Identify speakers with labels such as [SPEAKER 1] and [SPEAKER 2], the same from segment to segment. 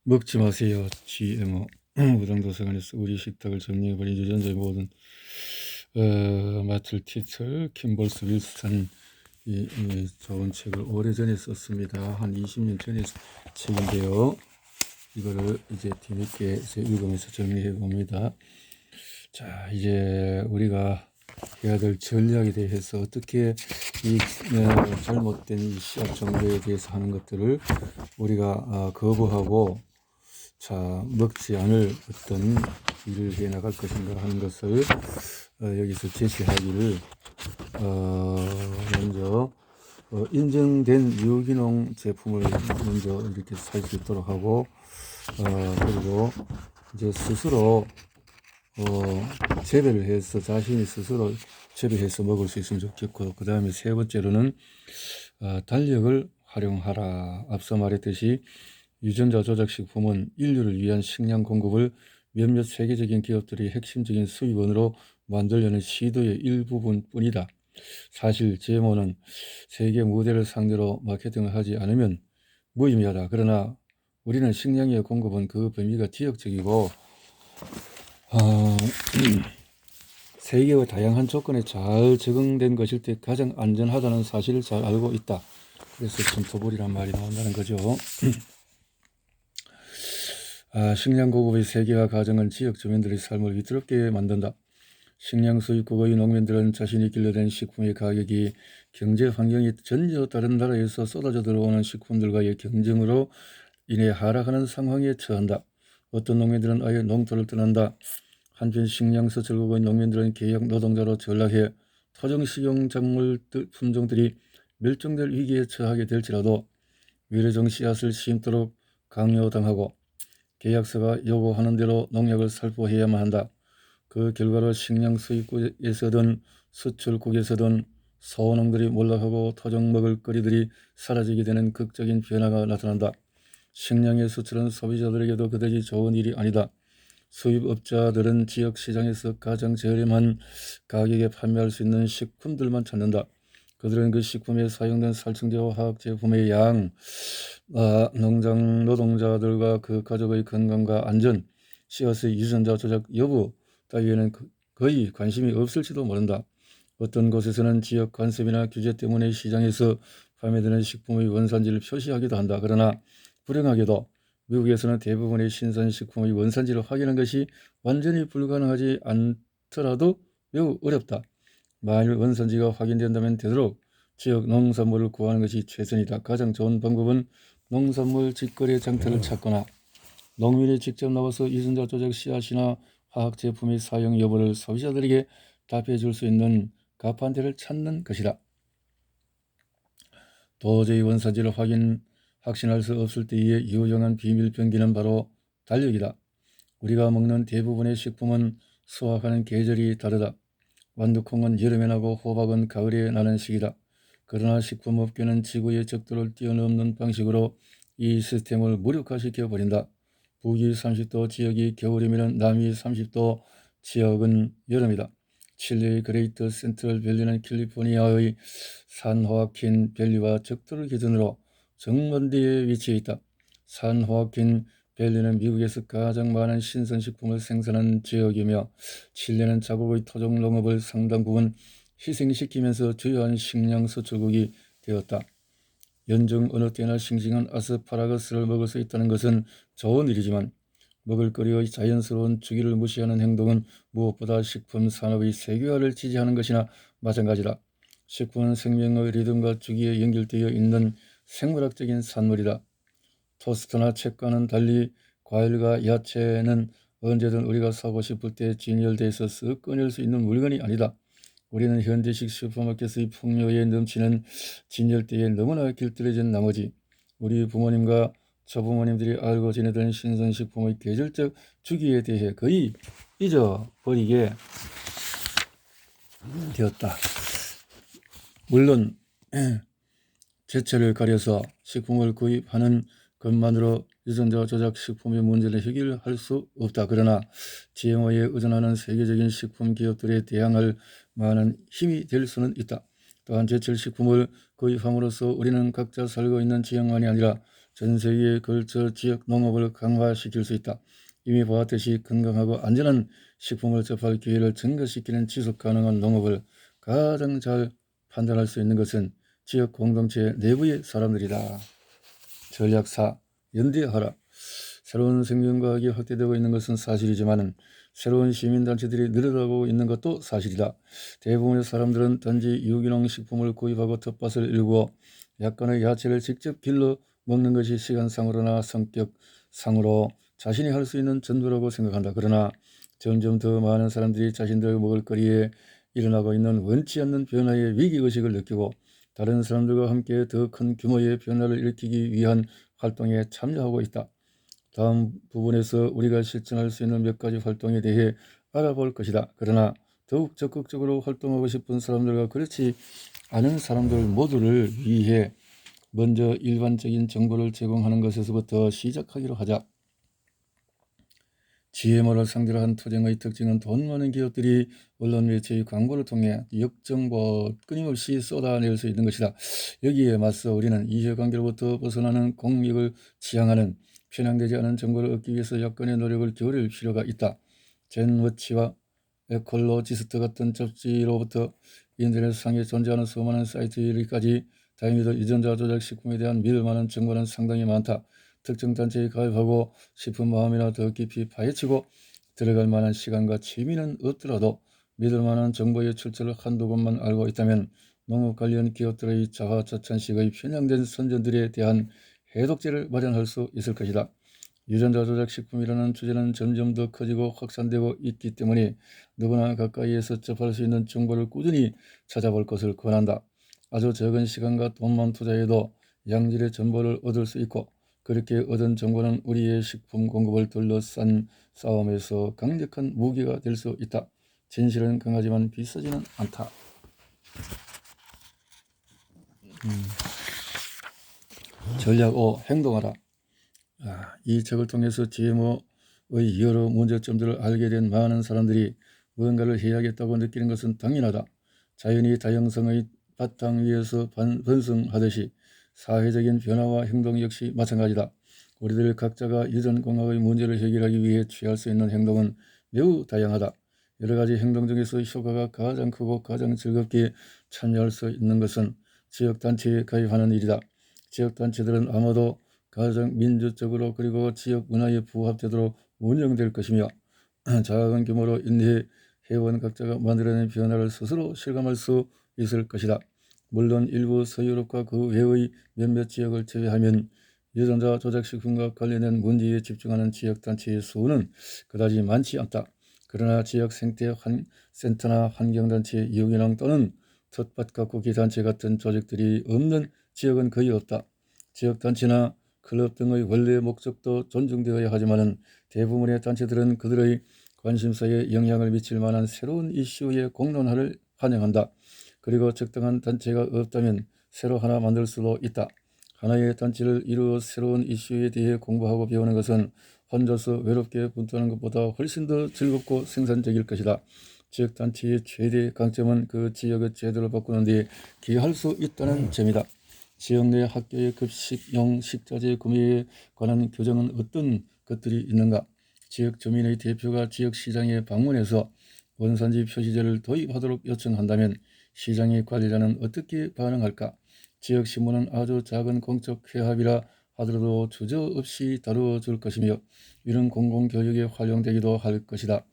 [SPEAKER 1] 먹지 마세요. GMO. 무당도서관에서 우리 식탁을 점령해버린 유전자의 모든 마틀 티틀, 킴볼스 윌슨 이 좋은 책을 오래전에 썼습니다. 한 20년 전에 책인데요. 이거를 이제 뒤늦게 읽으면서 정리해 봅니다. 자, 이제 우리가 해야 될 전략에 대해서 어떻게 이 잘못된 이 시합 정보에 대해서 하는 것들을 우리가 거부하고 먹지 않을 어떤 일을 해 나갈 것인가 하는 것을 여기서 제시하기를 먼저 인증된 유기농 제품을 먼저 이렇게 살 수 있도록 하고 그리고 이제 스스로 재배를 해서 자신이 스스로 재배해서 먹을 수 있으면 좋겠고, 그 다음에 세 번째로는 달력을 활용하라. 앞서 말했듯이 유전자 조작 식품은 인류를 위한 식량 공급을 몇몇 세계적인 기업들이 핵심적인 수입원으로 만들려는 시도의 일부분뿐이다. 사실 GMO는 세계 무대를 상대로 마케팅을 하지 않으면 무의미하다. 그러나 우리는 식량의 공급은 그 범위가 지역적이고 세계의 다양한 조건에 잘 적응된 것일 때 가장 안전하다는 사실을 잘 알고 있다. 그래서 첨토벌이란 말이 나온다는 거죠. 식량 공급의 세계화 과정은 지역 주민들의 삶을 위태롭게 만든다. 식량 수입국의 농민들은 자신이 길러낸 식품의 가격이 경제 환경이 전혀 다른 나라에서 쏟아져 들어오는 식품들과의 경쟁으로 인해 하락하는 상황에 처한다. 어떤 농민들은 아예 농토를 떠난다. 한편 식량 수출국의 농민들은 계약 노동자로 전락해 토종 식용작물 품종들이 멸종될 위기에 처하게 될지라도 위례종 씨앗을 심도록 강요당하고 계약서가 요구하는 대로 농약을 살포해야만 한다. 그 결과로 식량 수입국에서든 수출국에서든 소농들이 몰락하고 토종 먹을거리들이 사라지게 되는 극적인 변화가 나타난다. 식량의 수출은 소비자들에게도 그다지 좋은 일이 아니다. 수입업자들은 지역 시장에서 가장 저렴한 가격에 판매할 수 있는 식품들만 찾는다. 그들은 그 식품에 사용된 살충제와 화학제품의 양, 농장 노동자들과 그 가족의 건강과 안전, 씨앗의 유전자 조작 여부 따위에는 거의 관심이 없을지도 모른다. 어떤 곳에서는 지역 간섭이나 규제 때문에 시장에서 판매되는 식품의 원산지를 표시하기도 한다. 그러나 불행하게도 미국에서는 대부분의 신선식품의 원산지를 확인하는 것이 완전히 불가능하지 않더라도 매우 어렵다. 만일 원산지가 확인된다면 되도록 지역 농산물을 구하는 것이 최선이다. 가장 좋은 방법은 농산물 직거래 장터를 찾거나 농민이 직접 나와서 유전자 조작 씨앗이나 화학 제품의 사용 여부를 소비자들에게 답해 줄 수 있는 가판대를 찾는 것이다. 도저히 원산지를 확신할 수 없을 때의 유용한 비밀병기는 바로 달력이다. 우리가 먹는 대부분의 식품은 수확하는 계절이 다르다. 완두콩은 여름에 나고 호박은 가을에 나는 시기다. 그러나 식품업계는 지구의 적도를 뛰어넘는 방식으로 이 시스템을 무력화시켜 버린다. 북위 30도 지역이 겨울이면 남위 30도 지역은 여름이다. 칠레의 그레이트 센트럴 밸리는 캘리포니아의 산호아킨 밸리와 적도를 기준으로 정반대에 위치해 있다. 산호아킨 밸리는 미국에서 가장 많은 신선식품을 생산하는 지역이며 칠레는 자국의 토종 농업을 상당 부분 희생시키면서 주요한 식량 수출국이 되었다. 연중 어느 때나 싱싱한 아스파라거스를 먹을 수 있다는 것은 좋은 일이지만 먹을거리의 자연스러운 주기를 무시하는 행동은 무엇보다 식품 산업의 세계화를 지지하는 것이나 마찬가지다. 식품은 생명의 리듬과 주기에 연결되어 있는 생물학적인 산물이다. 토스트나 책과는 달리 과일과 야채는 언제든 우리가 사고 싶을 때 진열돼서 쓱 꺼낼 수 있는 물건이 아니다. 우리는 현대식 슈퍼마켓의 풍요에 넘치는 진열대에 너무나 길들여진 나머지 우리 부모님과 조부모님들이 알고 지내던 신선식품의 계절적 주기에 대해 거의 잊어버리게 되었다. 물론 제철을 가려서 식품을 구입하는 것만으로 유전자 조작 식품의 문제를 해결할 수 없다. 그러나 GMO에 의존하는 세계적인 식품 기업들에 대항할 만한 힘이 될 수는 있다. 또한 제철 식품을 구입함으로써 우리는 각자 살고 있는 지역만이 아니라 전 세계에 걸쳐 지역 농업을 강화시킬 수 있다. 이미 보았듯이 건강하고 안전한 식품을 접할 기회를 증가시키는 지속 가능한 농업을 가장 잘 판단할 수 있는 것은 지역 공동체 내부의 사람들이다. 전략 4. 연대하라. 새로운 생명과학이 확대되고 있는 것은 사실이지만 새로운 시민단체들이 늘어나고 있는 것도 사실이다. 대부분의 사람들은 단지 유기농 식품을 구입하고 텃밭을 일구어 약간의 야채를 직접 길러 먹는 것이 시간상으로나 성격상으로 자신이 할 수 있는 전부라고 생각한다. 그러나 점점 더 많은 사람들이 자신들 먹을거리에 일어나고 있는 원치 않는 변화의 위기의식을 느끼고 다른 사람들과 함께 더 큰 규모의 변화를 일으키기 위한 활동에 참여하고 있다. 다음 부분에서 우리가 실천할 수 있는 몇 가지 활동에 대해 알아볼 것이다. 그러나 더욱 적극적으로 활동하고 싶은 사람들과 그렇지 않은 사람들 모두를 위해 먼저 일반적인 정보를 제공하는 것에서부터 시작하기로 하자. GMO를 상대로 한 투쟁의 특징은 돈 많은 기업들이 언론 매체의 광고를 통해 역정보 끊임없이 쏟아낼 수 있는 것이다. 여기에 맞서 우리는 이해관계로부터 벗어나는 공익을 지향하는 편향되지 않은 정보를 얻기 위해서 약간의 노력을 기울일 필요가 있다. 젠워치와 에콜로지스트 같은 잡지로부터 인터넷상에 존재하는 수많은 사이트까지 다행히도 유전자 조작 식품에 대한 믿을 만한 정보는 상당히 많다. 특정 단체에 가입하고 싶은 마음이나 더 깊이 파헤치고 들어갈 만한 시간과 취미는 없더라도 믿을 만한 정보의 출처를 한두 곳만 알고 있다면 농업 관련 기업들의 자화자찬식의 편향된 선전들에 대한 해독제를 마련할 수 있을 것이다. 유전자 조작 식품이라는 주제는 점점 더 커지고 확산되고 있기 때문에 누구나 가까이에서 접할 수 있는 정보를 꾸준히 찾아볼 것을 권한다. 아주 적은 시간과 돈만 투자해도 양질의 정보를 얻을 수 있고 그렇게 얻은 정보는 우리의 식품 공급을 둘러싼 싸움에서 강력한 무기가 될 수 있다. 진실은 강하지만 비싸지는 않다. 전략 5. 행동하라. 이 책을 통해서 GMO의 여러 문제점들을 알게 된 많은 사람들이 무언가를 해야겠다고 느끼는 것은 당연하다. 자연이 다양성의 바탕 위에서 번성하듯이 사회적인 변화와 행동 역시 마찬가지다. 우리들 각자가 유전 공학의 문제를 해결하기 위해 취할 수 있는 행동은 매우 다양하다. 여러 가지 행동 중에서 효과가 가장 크고 가장 즐겁게 참여할 수 있는 것은 지역단체에 가입하는 일이다. 지역단체들은 아마도 가장 민주적으로 그리고 지역 문화에 부합되도록 운영될 것이며 작은 규모로 인해 회원 각자가 만들어낸 변화를 스스로 실감할 수 있을 것이다. 물론 일부 서유럽과 그 외의 몇몇 지역을 제외하면 유전자 조작식품과 관련된 문제에 집중하는 지역단체의 수는 그다지 많지 않다. 그러나 지역 생태센터나 환경단체, 유기농 또는 텃밭 가꾸기 단체 같은 조직들이 없는 지역은 거의 없다. 지역단체나 클럽 등의 원래 목적도 존중되어야 하지만 대부분의 단체들은 그들의 관심사에 영향을 미칠 만한 새로운 이슈의 공론화를 환영한다. 그리고 적당한 단체가 없다면 새로 하나 만들 수도 있다. 하나의 단체를 이루어 새로운 이슈에 대해 공부하고 배우는 것은 혼자서 외롭게 분투하는 것보다 훨씬 더 즐겁고 생산적일 것이다. 지역단체의 최대 강점은 그 지역의 제도를 바꾸는 데 기여할 수 있다는 점이다. 지역 내 학교의 급식용 식자재 구매에 관한 규정은 어떤 것들이 있는가? 지역 주민의 대표가 지역 시장에 방문해서 원산지 표시제를 도입하도록 요청한다면 시장의 관리자는 어떻게 반응할까? 지역 신문은 아주 작은 공적 회합이라 하더라도 주저없이 다루어 줄 것이며 이런 공공교육에 활용되기도 할 것이다.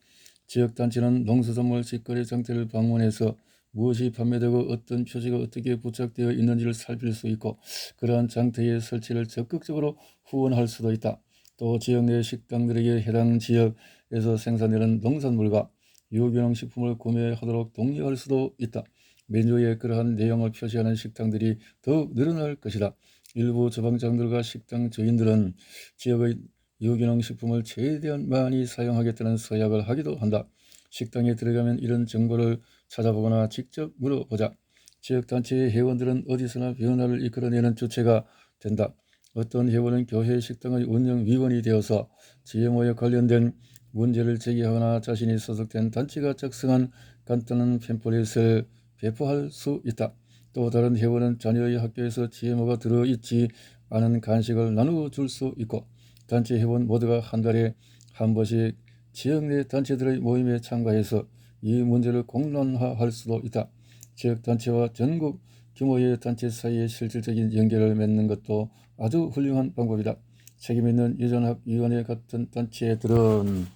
[SPEAKER 1] 지역단체는 농수산물 직거래 장터를 방문해서 무엇이 판매되고 어떤 표시가 어떻게 부착되어 있는지를 살필 수 있고 그러한 장터의 설치를 적극적으로 후원할 수도 있다. 또 지역 내 식당들에게 해당 지역에서 생산되는 농산물과 유기농 식품을 구매하도록 독려할 수도 있다. 메뉴에 그러한 내용을 표시하는 식당들이 더욱 늘어날 것이다. 일부 처방장들과 식당 주인들은 지역의 유기농 식품을 최대한 많이 사용하겠다는 서약을 하기도 한다. 식당에 들어가면 이런 정보를 찾아보거나 직접 물어보자. 지역단체의 회원들은 어디서나 변화를 이끌어내는 주체가 된다. 어떤 회원은 교회 식당의 운영위원이 되어서 GMO에 관련된 문제를 제기하거나 자신이 소속된 단체가 작성한 간단한 팸플릿을 배포할 수 있다. 또 다른 회원은 자녀의 학교에서 GMO가 들어있지 아는 간식을 나누어 줄 수 있고, 단체 회원 모두가 한 달에 한 번씩 지역 내 단체들의 모임에 참가해서 이 문제를 공론화할 수도 있다. 지역 단체와 전국 규모의 단체 사이의 실질적인 연결을 맺는 것도 아주 훌륭한 방법이다. 책임 있는 유전학위원회 같은 단체들은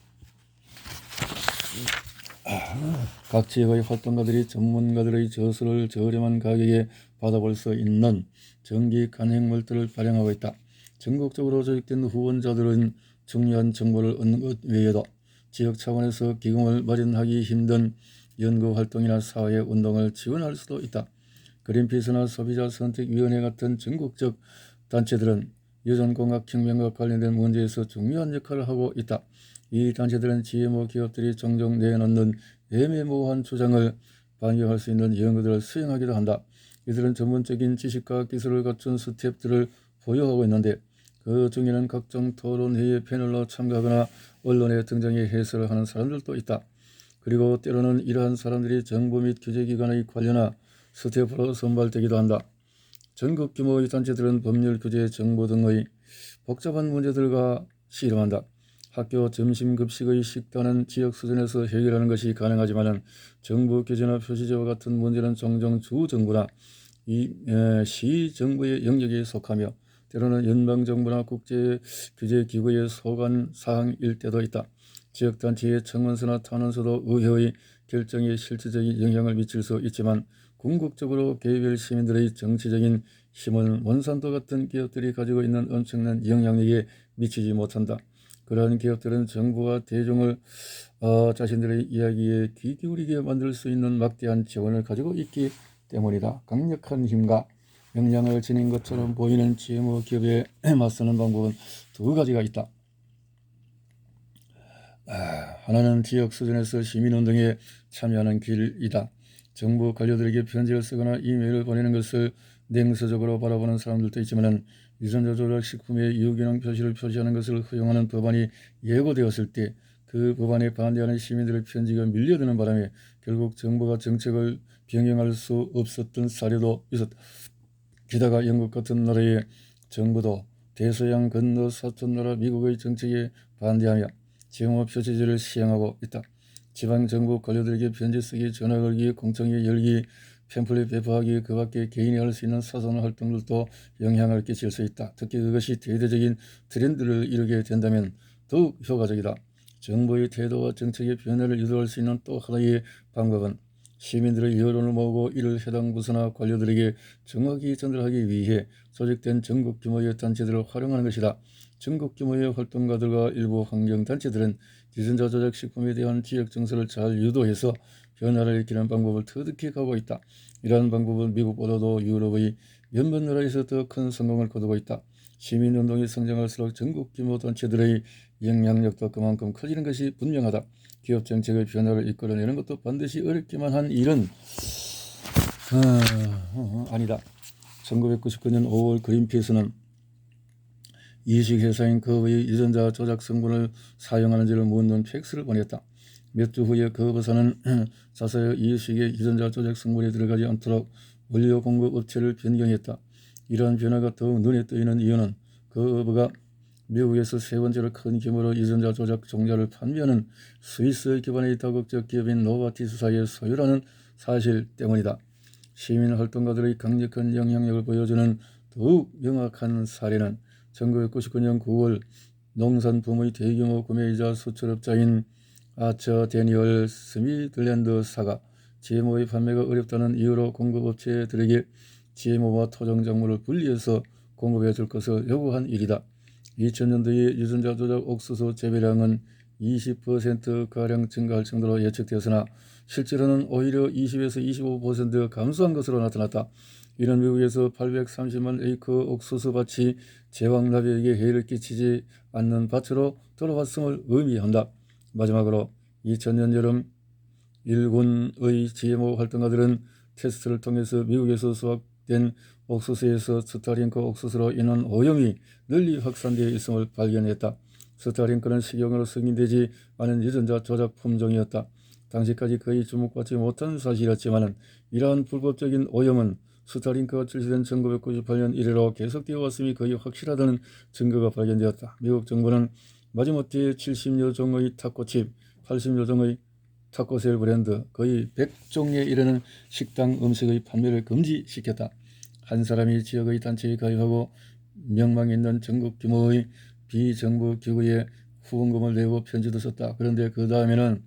[SPEAKER 1] 각 지역의 활동가들이 전문가들의 저수를 저렴한 가격에 받아볼 수 있는 정기 간행물들을 발행하고 있다. 전국적으로 조직된 후원자들은 중요한 정보를 얻는 것 외에도 지역 차원에서 기금을 마련하기 힘든 연구활동이나 사회운동을 지원할 수도 있다. 그린피스나 소비자선택위원회 같은 전국적 단체들은 유전공학혁명과 관련된 문제에서 중요한 역할을 하고 있다. 이 단체들은 GMO 기업들이 종종 내놓는 애매모호한 주장을 반영할 수 있는 연구들을 수행하기도 한다. 이들은 전문적인 지식과 기술을 갖춘 스태프들을 보유하고 있는데, 그 중에는 각종 토론회의 패널로 참가하거나 언론에 등장해 해설을 하는 사람들도 있다. 그리고 때로는 이러한 사람들이 정부 및 규제기관의 관료나 스태프로 선발되기도 한다. 전국 규모의 단체들은 법률 규제, 정보 등의 복잡한 문제들과 씨름한다. 학교 점심급식의 식단은 지역 수준에서 해결하는 것이 가능하지만 정부 규제나 표시제와 같은 문제는 종종 주정부나 시정부의 영역에 속하며 때로는 연방정부나 국제규제기구의 소관 사항일 때도 있다. 지역단체의 청원서나 탄원서도 의회의 결정에 실질적인 영향을 미칠 수 있지만 궁극적으로 개별 시민들의 정치적인 힘은 몬산토 같은 기업들이 가지고 있는 엄청난 영향력에 미치지 못한다. 그러한 기업들은 정부와 대중을 자신들의 이야기에 귀 기울이게 만들 수 있는 막대한 재원을 가지고 있기 때문이다. 강력한 힘과 역량을 지닌 것처럼 보이는 GMO 기업에 맞서는 방법은 두 가지가 있다. 하나는 지역 수준에서 시민운동에 참여하는 길이다. 정부 관료들에게 편지를 쓰거나 이메일을 보내는 것을 냉소적으로 바라보는 사람들도 있지만 유전자 조작 식품의 유기농 표시를 표시하는 것을 허용하는 법안이 예고되었을 때 그 법안에 반대하는 시민들의 편지가 밀려드는 바람에 결국 정부가 정책을 변경할 수 없었던 사례도 있었다. 게다가 영국 같은 나라의 정부도 대서양 건너 사촌나라 미국의 정책에 반대하며 GMO 표시제를 시행하고 있다. 지방정부 관료들에게 편지 쓰기, 전화 걸기, 공청회 열기, 팸플릿 배포하기, 그 밖에 개인이 할 수 있는 사소한 활동들도 영향을 끼칠 수 있다. 특히 그것이 대대적인 트렌드를 이루게 된다면 더욱 효과적이다. 정부의 태도와 정책의 변화를 유도할 수 있는 또 하나의 방법은 시민들의 여론을 모으고 이를 해당 부서나 관료들에게 정확히 전달하기 위해 조직된 전국 규모의 단체들을 활용하는 것이다. 전국 규모의 활동가들과 일부 환경단체들은 유전자 조작 식품에 대한 지역 정서를 잘 유도해서 변화를 일으키는 방법을 터득해가고 있다. 이러한 방법은 미국보다도 유럽의 몇몇 나라에서 더 큰 성공을 거두고 있다. 시민운동이 성장할수록 전국 규모 단체들의 영향력도 그만큼 커지는 것이 분명하다. 기업 정책의 변화를 이끌어내는 것도 반드시 어렵기만 한 일은 아니다. 1999년 5월 그린피스는 이식회사인 거브의 유전자 조작 성분을 사용하는지를 묻는 팩스를 보냈다. 몇 주 후에 거브사는 자사의 이식의 유전자 조작 성분이 들어가지 않도록 원료 공급 업체를 변경했다. 이러한 변화가 더욱 눈에 띄는 이유는 거브가 미국에서 세 번째로 큰 규모로 유전자 조작 종자를 판매하는 스위스 기반의 다국적 기업인 노바티스사의 소유라는 사실 때문이다. 시민활동가들의 강력한 영향력을 보여주는 더욱 명확한 사례는 1999년 9월 농산품의 대규모 구매이자 수출업자인 아처 데니얼 스미들랜드사가 GMO의 판매가 어렵다는 이유로 공급업체들에게 GMO와 토종작물을 분리해서 공급해 줄 것을 요구한 일이다. 2000년도에 유전자 조작 옥수수 재배량은 20%가량 증가할 정도로 예측되었으나 실제로는 오히려 20에서 25% 감소한 것으로 나타났다. 이는 미국에서 830만 에이커 옥수수 밭이 제왕나비에게 해를 끼치지 않는 밭으로 돌아왔음을 의미한다. 마지막으로 2000년 여름 일군의 GMO 활동가들은 테스트를 통해서 미국에서 수확된 옥수수에서 스타링크 옥수수로 인한 오염이 널리 확산되어 있음을 발견했다. 스타링크는 식용으로 승인되지 않은 유전자 조작 품종이었다. 당시까지 거의 주목받지 못한 사실이었지만 이러한 불법적인 오염은 스타링크가 출시된 1998년 이래로 계속되어 왔음이 거의 확실하다는 증거가 발견되었다. 미국 정부는 마지못해 70여 종의 타코칩, 80여 종의 타코셀 브랜드, 거의 100종에 이르는 식당 음식의 판매를 금지시켰다. 한 사람이 지역의 단체에 가입하고 명망 있는 전국 규모의 비정부 기구에 후원금을 내고 편지도 썼다. 그런데 그 다음에는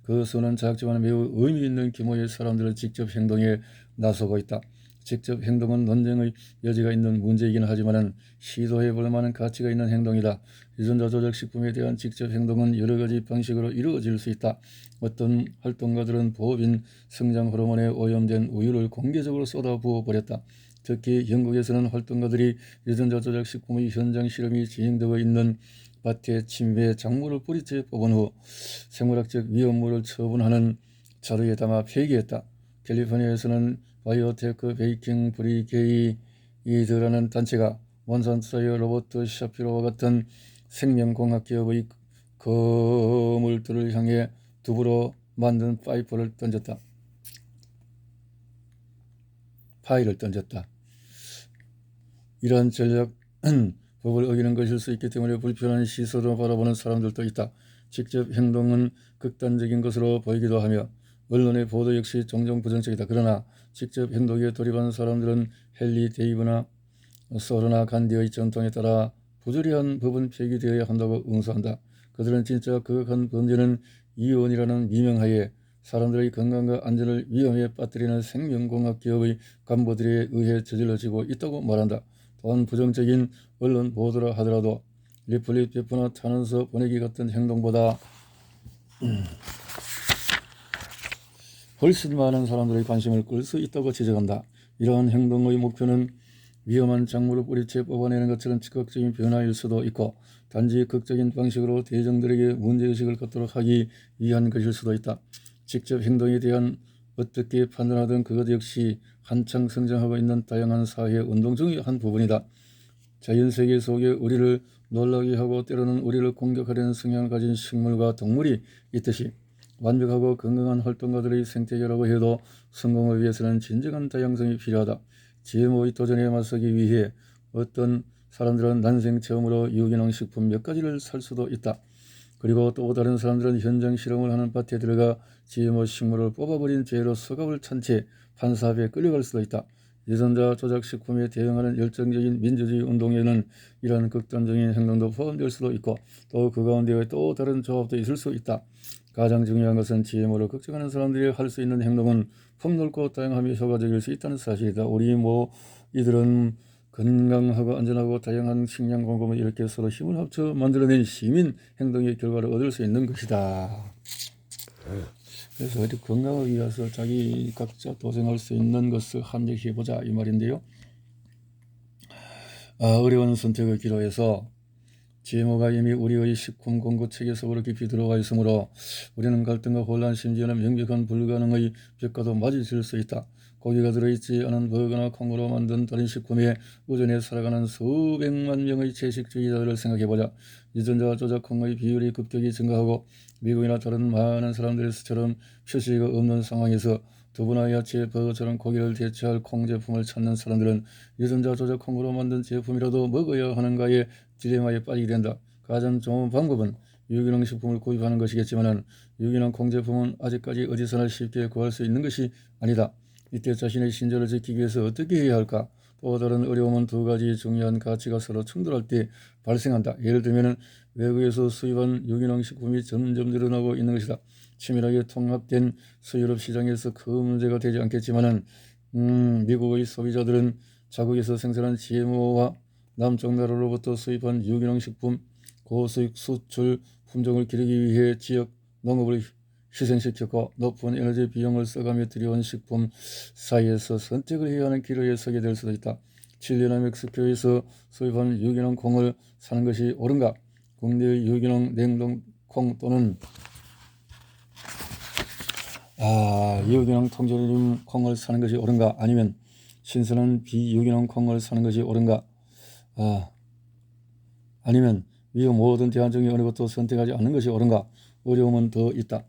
[SPEAKER 1] 그 수는 작지만 매우 의미 있는 규모의 사람들은 직접 행동에 나서고 있다. 직접 행동은 논쟁의 여지가 있는 문제이긴 하지만 시도해 볼 만한 가치가 있는 행동이다. 유전자 조작 식품에 대한 직접 행동은 여러 가지 방식으로 이루어질 수 있다. 어떤 활동가들은 보빈 성장 호르몬에 오염된 우유를 공개적으로 쏟아부어 버렸다. 특히 영국에서는 활동가들이 유전자 조작 식품의 현장 실험이 진행되고 있는 밭에 침배에 작물을 뿌리째 뽑은 후 생물학적 위험물을 처분하는 자루에 담아 폐기했다. 캘리포니아에서는 바이오테크 베이킹 브리게이드라는 단체가 몬산토의 로버트 샤피로와 같은 생명공학 기업의 거물들을 향해 두부로 만든 파이를 던졌다. 이러한 전략은 법을 어기는 것일 수 있기 때문에 불편한 시선으로 바라보는 사람들도 있다. 직접 행동은 극단적인 것으로 보이기도 하며 언론의 보도 역시 종종 부정적이다. 그러나 직접 행동에 돌입한 사람들은 헨리 데이브나 소르나 간디의 전통에 따라 부조리한 법은 폐기되어야 한다고 응수한다. 그들은 진짜 극악한 범죄는 이혼이라는 미명하에 사람들의 건강과 안전을 위험에 빠뜨리는 생명공학 기업의 간부들에 의해 저질러지고 있다고 말한다. 또한 부정적인 언론 보도라 하더라도 리플릿 배포나 탄원서 보내기 같은 행동보다 훨씬 많은 사람들의 관심을 끌 수 있다고 지적한다. 이러한 행동의 목표는 위험한 작물을 뿌리채 뽑아내는 것처럼 즉각적인 변화일 수도 있고 단지 극적인 방식으로 대중들에게 문제의식을 갖도록 하기 위한 것일 수도 있다. 직접 행동에 대한 어떻게 판단하든 그것 역시 한창 성장하고 있는 다양한 사회 운동 중의 한 부분이다. 자연세계 속에 우리를 놀라게 하고 때로는 우리를 공격하려는 성향을 가진 식물과 동물이 있듯이 완벽하고 건강한 활동가들의 생태계라고 해도 성공을 위해서는 진정한 다양성이 필요하다. GMO의 도전에 맞서기 위해 어떤 사람들은 난생 처음으로 유기농 식품 몇 가지를 살 수도 있다. 그리고 또 다른 사람들은 현장 실험을 하는 밭에 들어가 GMO 식물을 뽑아버린 죄로 수갑을 찬 채 판사 앞에 끌려갈 수도 있다. 유전자 조작 식품에 대응하는 열정적인 민주주의 운동에는 이러한 극단적인 행동도 포함될 수도 있고 또 그 가운데 또 다른 조합도 있을 수 있다. 가장 중요한 것은 GMO를 걱정하는 사람들이 할 수 있는 행동은 폭넓고 다양하며 효과적일 수 있다는 사실이다. 우리 이들은 건강하고 안전하고 다양한 식량 공급을 이렇게 서로 힘을 합쳐 만들어낸 시민 행동의 결과를 얻을 수 있는 것이다. 그래서 우리 건강을 위해서 자기 각자 도생할 수 있는 것을 합력해보자 이 말인데요. 어려운 선택의 기로에서 GMO가 이미 우리의 식품 공급 체계 속으로 깊이 들어와 있으므로 우리는 갈등과 혼란 심지어는 명백한 불가능의 벽과도 마주칠 수 있다. 고기가 들어있지 않은 버거나 콩으로 만든 다른 식품에 의존해 살아가는 수백만 명의 채식주의자들을 생각해보자. 유전자 조작 콩의 비율이 급격히 증가하고 미국이나 다른 많은 사람들처럼 표시가 없는 상황에서 두부나 야채, 버거처럼 고기를 대체할 콩 제품을 찾는 사람들은 유전자 조작 콩으로 만든 제품이라도 먹어야 하는가의 딜레마에 빠지게 된다. 가장 좋은 방법은 유기농 식품을 구입하는 것이겠지만 유기농 콩 제품은 아직까지 어디서나 쉽게 구할 수 있는 것이 아니다. 이때 자신의 신조를 지키기 위해서 어떻게 해야 할까? 또 다른 어려움은 두 가지 중요한 가치가 서로 충돌할 때 발생한다. 예를 들면 외국에서 수입한 유기농 식품이 점점 늘어나고 있는 것이다. 치밀하게 통합된 수유럽 시장에서 큰 문제가 되지 않겠지만 미국의 소비자들은 자국에서 생산한 GMO와 남쪽 나라로부터 수입한 유기농 식품 고수익 수출 품종을 기르기 위해 지역 농업을 희생시켰고 높은 에너지 비용을 써가며 들여온 식품 사이에서 선택을 해야 하는 기로에 서게 될 수도 있다. 칠리나 멕시코에서 수입한 유기농 콩을 사는 것이 옳은가? 국내의 유기농 냉동 콩 또는 유기농 통조림 콩을 사는 것이 옳은가? 아니면 신선한 비유기농 콩을 사는 것이 옳은가? 아니면 이 모든 대안 중에 어느 것도 선택하지 않는 것이 옳은가? 어려움은 더 있다.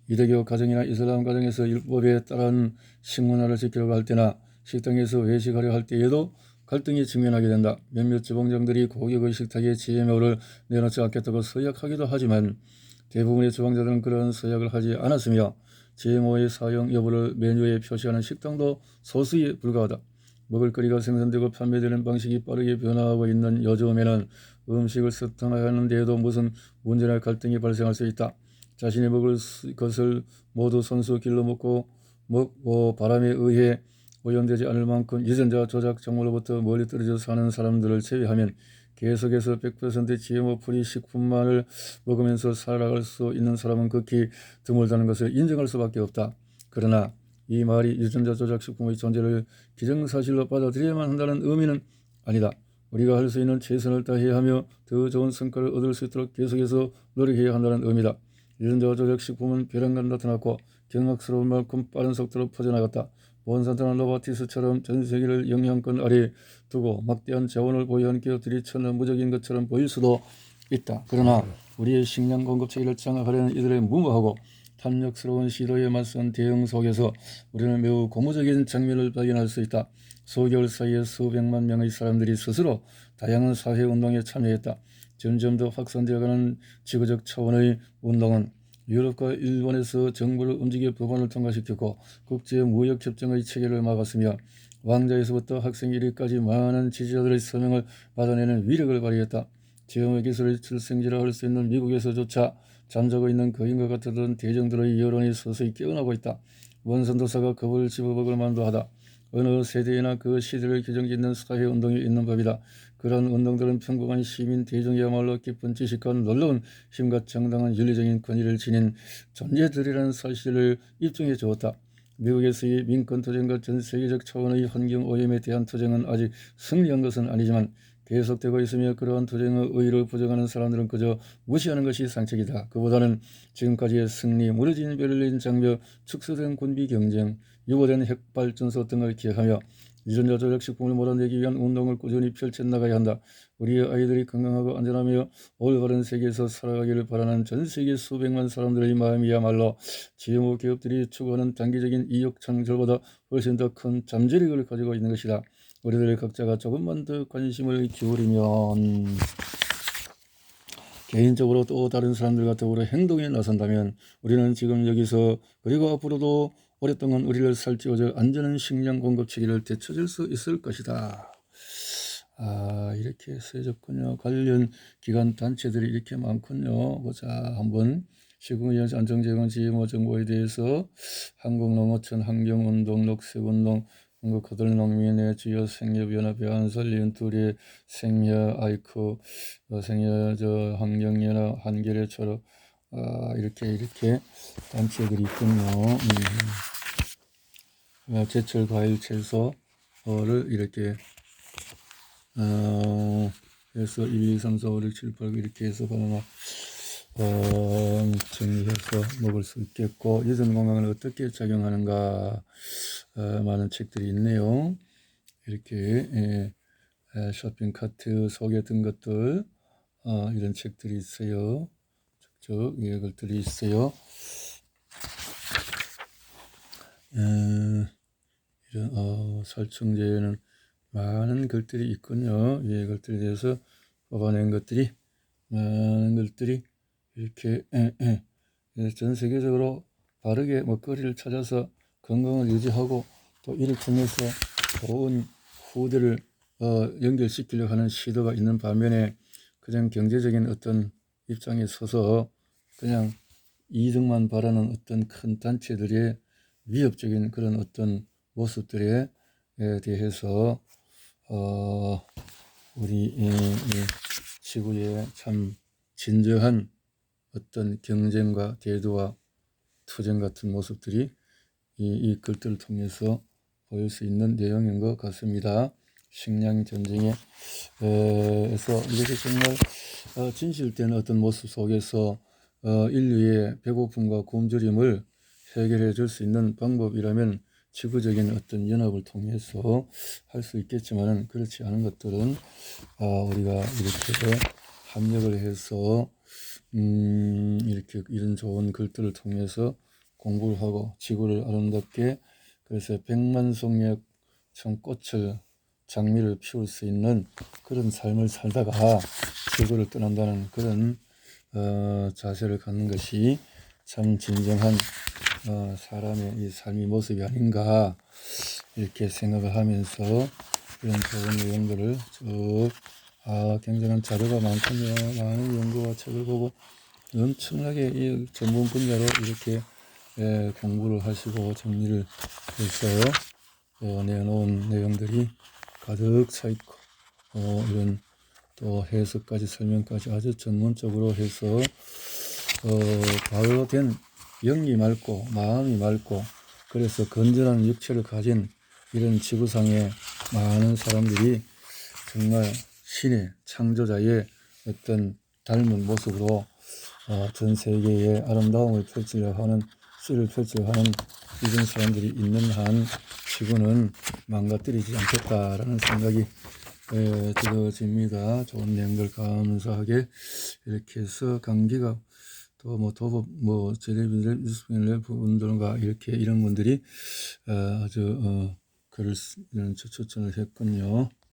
[SPEAKER 1] 유대교 가정이나 이슬람 가정에서 율법에 따른 식문화를 지키려고 할 때나 식당에서 외식하려 할 때에도 갈등이 직면하게 된다. 몇몇 주방장들이 고객의 식탁에 GMO를 내놓지 않겠다고 서약하기도 하지만 대부분의 주방자들은 그런 서약을 하지 않았으며 GMO의 사용 여부를 메뉴에 표시하는 식당도 소수에 불과하다. 먹을거리가 생산되고 판매되는 방식이 빠르게 변화하고 있는 요즘에는 음식을 서탕하는 데에도 무슨 문제나 갈등이 발생할 수 있다. 자신이 먹을 것을 모두 손수 길러 먹고 바람에 의해 오염되지 않을 만큼 유전자 조작 작물로부터 멀리 떨어져 사는 사람들을 제외하면 계속해서 100% GMO 프리 식품만을 먹으면서 살아갈 수 있는 사람은 극히 드물다는 것을 인정할 수밖에 없다. 그러나 이 말이 유전자 조작 식품의 존재를 기정사실로 받아들여야만 한다는 의미는 아니다. 우리가 할 수 있는 최선을 다해야 하며 더 좋은 성과를 얻을 수 있도록 계속해서 노력해야 한다는 의미다. 유전자 조작 식품은 벼랑간 나타났고 경악스러운 만큼 빠른 속도로 퍼져나갔다. 몬산토나 노바티스처럼 전 세계를 영향권 아래 두고 막대한 자원을 보유한 기업들이 천하무적인 것처럼 보일 수도 있다. 그러나 우리의 식량 공급 체계를 장악하려는 이들의 무모하고 탐욕스러운 시도에 맞선 대응 속에서 우리는 매우 고무적인 장면을 발견할 수 있다. 수개월 사이에 수백만 명의 사람들이 스스로 다양한 사회운동에 참여했다. 점점 더 확산되어가는 지구적 차원의 운동은 유럽과 일본에서 정부를 움직여 법안을 통과시켰고 국제무역협정의 체계를 막았으며 왕자에서부터 학생 1위까지 많은 지지자들의 서명을 받아내는 위력을 발휘했다. GMO 기술의 출생지라 할 수 있는 미국에서조차 잠자고 있는 거인과 같았던 대정들의 여론이 서서히 깨어나고 있다. 원산도사가 겁을 집어먹을 만도 하다. 어느 세대에나 그 시대를 규정짓는 사회운동이 있는 법이다. 그러한 운동들은 평범한 시민 대중이야말로 깊은 지식과 놀라운 힘과 정당한 윤리적인 권위를 지닌 존재들이라는 사실을 입증해 주었다. 미국에서의 민권 투쟁과 전 세계적 차원의 환경 오염에 대한 투쟁은 아직 승리한 것은 아니지만 계속되고 있으며 그러한 투쟁의 의의를 부정하는 사람들은 그저 무시하는 것이 상책이다. 그보다는 지금까지의 승리, 무너진 베를린 장벽, 축소된 군비 경쟁, 유보된 핵발전소 등을 기억하며 유전자 조작 식품을 몰아내기 위한 운동을 꾸준히 펼쳐나가야 한다. 우리의 아이들이 건강하고 안전하며 올바른 세계에서 살아가기를 바라는 전 세계 수백만 사람들의 마음이야말로 GMO 기업들이 추구하는 단기적인 이익 창출보다 훨씬 더 큰 잠재력을 가지고 있는 것이다. 우리들 각자가 조금만 더 관심을 기울이면 개인적으로 또 다른 사람들과 더불어 행동에 나선다면 우리는 지금 여기서 그리고 앞으로도 오랫동안 우리를 살찌워줄 안전한 식량 공급 체계를 되찾을 수 있을 것이다. 이렇게 세졌군요. 관련 기관 단체들이 이렇게 많군요. 보자 한번 식품위원 안정제공 GMO 정보에 대해서 한국농어촌 환경운동, 녹색운동, 한국거들농민의 주요 생협연합회, 한설리언투리의 생협, 아이크, 생협, 환경연합, 한겨레 초록, 이렇게 단체들이 있군요. 제철 과일 채소를 이렇게 해서 1, 2, 3, 4, 5, 6, 7, 8 이렇게 해서 바나나 정리해서 먹을 수 있겠고 유전 건강을 어떻게 작용하는가 많은 책들이 있네요. 이렇게 쇼핑 카트 소개 등 것들 이런 책들이 있어요. 쭉 것들이 있어요. 이런 살충제에는 많은 글들이 있군요. 이 글들에 대해서 뽑아낸 것들이 많은 글들이 이렇게 전 세계적으로 바르게 먹거리를 찾아서 건강을 유지하고 또 이를 통해서 좋은 후대를 연결시키려고 하는 시도가 있는 반면에 그냥 경제적인 어떤 입장에 서서 그냥 이득만 바라는 어떤 큰 단체들의 위협적인 그런 어떤 모습들에 대해서 우리 지구의 참 진정한 어떤 경쟁과 대두와 투쟁 같은 모습들이 이 글들을 통해서 보일 수 있는 내용인 것 같습니다. 식량 전쟁에서 이것이 정말 진실된 어떤 모습 속에서 인류의 배고픔과 굶주림을 해결해 줄 수 있는 방법이라면 지구적인 어떤 연합을 통해서 할 수 있겠지만 그렇지 않은 것들은 우리가 이렇게 합력을 해서 이렇게 이런 좋은 글들을 통해서 공부를 하고 지구를 아름답게 그래서 백만송역 참 꽃을 장미를 피울 수 있는 그런 삶을 살다가 지구를 떠난다는 그런 자세를 갖는 것이 참 진정한 사람의 이 삶의 모습이 아닌가 이렇게 생각을 하면서 이런 좋은 내용들을 쭉 굉장한 자료가 많군요. 많은 연구와 책을 보고 엄청나게 이 전문 분야로 이렇게 공부를 하시고 정리를 해서 내놓은 내용들이 가득 차 있고 이런 또 해석까지 설명까지 아주 전문적으로 해서 바로 된 영이 맑고 마음이 맑고 그래서 건전한 육체를 가진 이런 지구상의 많은 사람들이 정말 신의 창조자의 어떤 닮은 모습으로 전 세계에 아름다움을 펼치려 하는 시를 펼치려 하는 이런 사람들이 있는 한 지구는 망가뜨리지 않겠다라는 생각이 들어집니다. 좋은 내용들 감사하게 이렇게 해서 강기가 또 뭐 도법 뭐 제레비를 유스민을 분들과 이렇게 이런 분들이 아주 글을 이런 추천을 했군요.